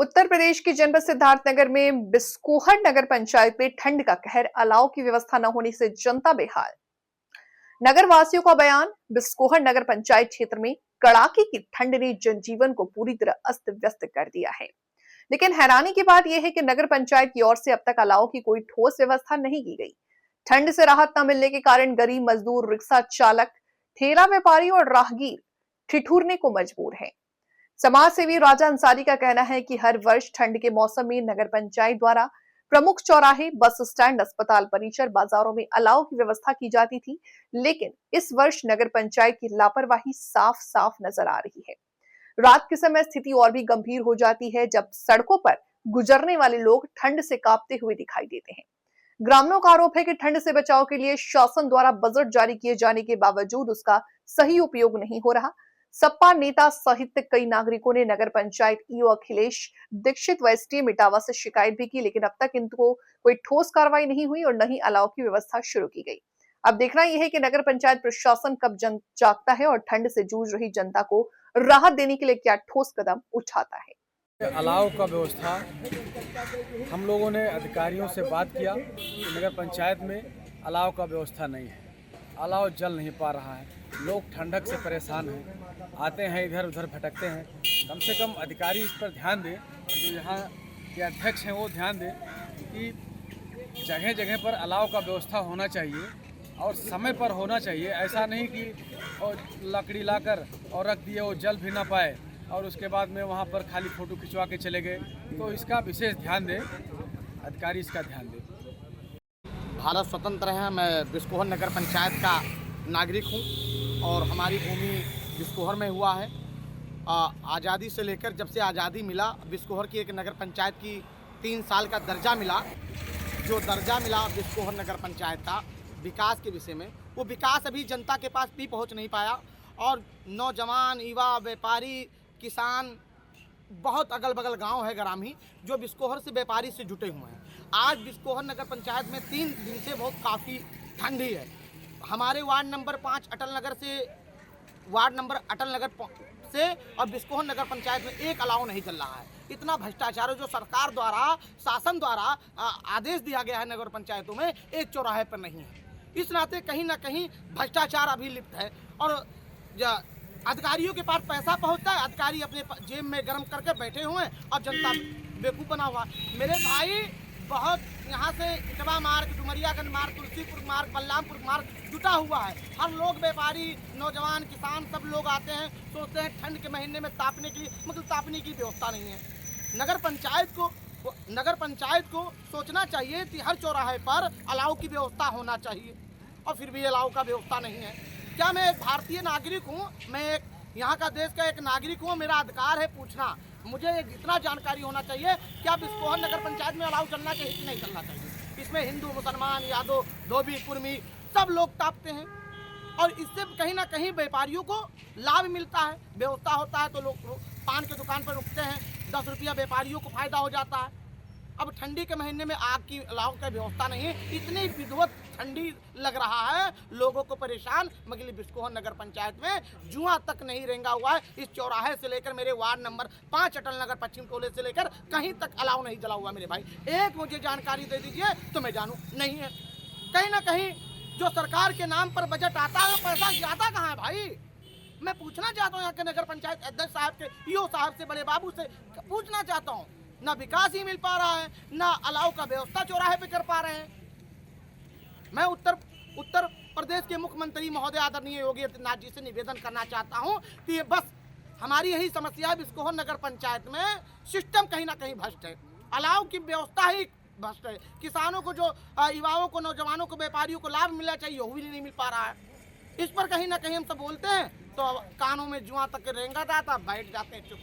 उत्तर प्रदेश के जनपद सिद्धार्थनगर में बिस्कोहर नगर पंचायत में ठंड का कहर, अलाव की व्यवस्था न होने से जनता बेहाल। नगर वासियों का बयान। बिस्कोहर नगर पंचायत क्षेत्र में कड़ाके की ठंड ने जनजीवन को पूरी तरह अस्त व्यस्त कर दिया है। लेकिन हैरानी की बात यह है कि नगर पंचायत की ओर से अब तक अलाव की कोई ठोस व्यवस्था नहीं की गई। ठंड से राहत न मिलने के कारण गरीब मजदूर, रिक्शा चालक, ठेला व्यापारी और राहगीर ठिठुरने को मजबूर है। समाज सेवी राजा अंसारी का कहना है कि हर वर्ष ठंड के मौसम में नगर पंचायत द्वारा प्रमुख चौराहे, बस स्टैंड, अस्पताल परिसर, बाजारों में अलाव की व्यवस्था की जाती थी, लेकिन इस वर्ष नगर पंचायत की लापरवाही साफ साफ नजर आ रही है। रात के समय स्थिति और भी गंभीर हो जाती है, जब सड़कों पर गुजरने वाले लोग ठंड से कांपते हुए दिखाई देते हैं। ग्रामीणों का आरोप है कि ठंड से बचाव के लिए शासन द्वारा बजट जारी किए जाने के बावजूद उसका सही उपयोग नहीं हो रहा। सपा नेता सहित कई नागरिकों ने नगर पंचायत ईओ अखिलेश दीक्षित व एसडीएम इटावा से शिकायत भी की, लेकिन अब तक इनको कोई ठोस कार्रवाई नहीं हुई और न ही अलाव की व्यवस्था शुरू की गई। अब देखना यह है कि नगर पंचायत प्रशासन कब जागता है और ठंड से जूझ रही जनता को राहत देने के लिए क्या ठोस कदम उठाता है। अलाव का व्यवस्था हम लोगों ने अधिकारियों से बात किया कि नगर पंचायत में अलाव का व्यवस्था नहीं है, अलाव जल नहीं पा रहा है, लोग ठंडक से परेशान हैं, आते हैं इधर उधर भटकते हैं। कम से कम अधिकारी इस पर ध्यान दें, जो यहाँ के अध्यक्ष हैं वो ध्यान दें कि जगह जगह पर अलाव का व्यवस्था होना चाहिए और समय पर होना चाहिए। ऐसा नहीं कि और लकड़ी लाकर और रख दिए, वो जल भी ना पाए और उसके बाद में वहाँ पर खाली फ़ोटो खिंचवा के चले गए। तो इसका विशेष ध्यान दें, अधिकारी इसका ध्यान दें। भारत स्वतंत्र है। मैं बिस्कोहर नगर पंचायत का नागरिक हूँ और हमारी भूमि बिस्कोहर में हुआ है। आज़ादी से लेकर जब से आज़ादी मिला, बिस्कोहर की एक नगर पंचायत की 3 साल का दर्जा मिला। जो दर्जा मिला बिस्कोहर नगर पंचायत का विकास के विषय में, वो विकास अभी जनता के पास भी पहुँच नहीं पाया और नौजवान, युवा, व्यापारी, किसान, बहुत अगल बगल गांव है ग्रामीण जो बिस्कोहर से व्यापारी से जुटे हुए हैं। आज बिस्कोहर नगर पंचायत में 3 दिन से बहुत काफ़ी ठंडी है। हमारे वार्ड नंबर 5 अटल नगर से और बिस्कोहर नगर पंचायत में एक अलाव नहीं चल रहा है। इतना भ्रष्टाचार है जो सरकार द्वारा, शासन द्वारा आदेश दिया गया है नगर पंचायतों में एक चौराहे पर नहीं है। इस नाते कहीं ना कहीं भ्रष्टाचार अभी लिप्त है और अधिकारियों के पास पैसा पहुंचता है, अधिकारी अपने जेब में गर्म करके बैठे हुए हैं और जनता बेवकूफ़ बना हुआ। मेरे भाई बहुत यहाँ से इटवा मार्ग, डुमरियागंज मार्ग, तुलसीपुर मार्ग, बलरामपुर मार्ग जुटा हुआ है। हर लोग, व्यापारी, नौजवान, किसान, सब लोग आते हैं, सोचते हैं ठंड के महीने में तापने के लिए, मतलब तापने की व्यवस्था नहीं है। नगर पंचायत को सोचना चाहिए कि हर चौराहे पर अलाव की व्यवस्था होना चाहिए और फिर भी अलाव का व्यवस्था नहीं है। क्या मैं एक भारतीय नागरिक हूँ, मैं एक यहाँ का देश का एक नागरिक हूँ, मेरा अधिकार है पूछना। मुझे इतना जानकारी होना चाहिए क्या बिस्कोहर नगर पंचायत में अलाव चलना चाहिए कि नहीं चलना चाहिए। इसमें हिंदू, मुसलमान, यादव, धोबी, कुर्मी सब लोग तापते हैं और इससे कहीं ना कहीं व्यापारियों को लाभ मिलता है। व्यवस्था होता है तो लोग पान की दुकान पर रुकते हैं, 10 रुपया व्यापारियों को फायदा हो जाता है। अब ठंडी के महीने में आग की अलाव की व्यवस्था नहीं है, इतनी विधिवत ठंडी लग रहा है, लोगों को परेशान। मगर बिस्कोहर नगर पंचायत में जुआ तक नहीं रेंगा हुआ है। इस चौराहे से लेकर मेरे वार्ड नंबर 5 अटल नगर पश्चिम टोले से लेकर कहीं तक अलाव नहीं जला हुआ। मेरे भाई एक मुझे जानकारी दे दीजिए तो मैं जानूँ। नहीं है, कहीं ना कहीं जो सरकार के नाम पर बजट आता है पैसा ज़्यादा कहाँ है भाई। मैं पूछना चाहता हूँ यहाँ के नगर पंचायत अध्यक्ष साहब के, ईओ साहब से, बड़े बाबू से पूछना चाहता हूँ, ना विकास ही मिल पा रहा है, ना अलाव का व्यवस्था चौराहे पे कर पा रहे हैं। मैं उत्तर प्रदेश के मुख्यमंत्री महोदय आदरणीय योगी आदित्यनाथ जी से निवेदन करना चाहता हूं कि बस हमारी यही समस्या है, बिस्कोहर नगर पंचायत में सिस्टम कहीं ना कहीं भ्रष्ट है, अलाव की व्यवस्था ही भ्रष्ट है। किसानों को, जो युवाओं को, नौजवानों को, व्यापारियों को लाभ मिलना चाहिए वो भी नहीं मिल पा रहा है। इस पर कहीं ना कहीं हम सब बोलते हैं तो कानों में जुआ तक रेंगा जाता, बैठ जाते हैं चुप।